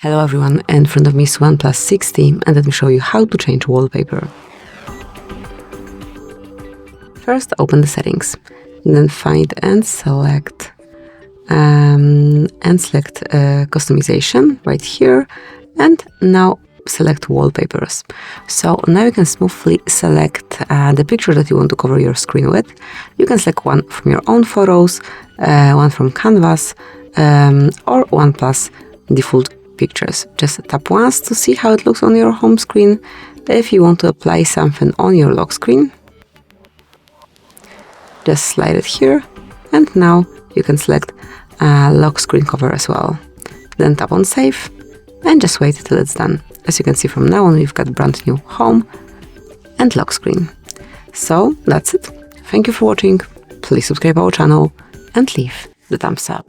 Hello everyone, in front of me is OnePlus 6T and let me show you how to change wallpaper. First open the settings, then find and select customization right here, and now select wallpapers. So now you can smoothly select the picture that you want to cover your screen with. You can select one from your own photos, one from Canvas, or OnePlus default pictures. Just tap once to see how it looks on your home screen. If you want to apply something on your lock screen, just slide it here, and now you can select lock screen cover as well. Then tap on save and just wait till it's done. As you can see, from now on we've got brand new home and lock screen. So that's it. Thank you for watching. Please subscribe our channel and leave the thumbs up.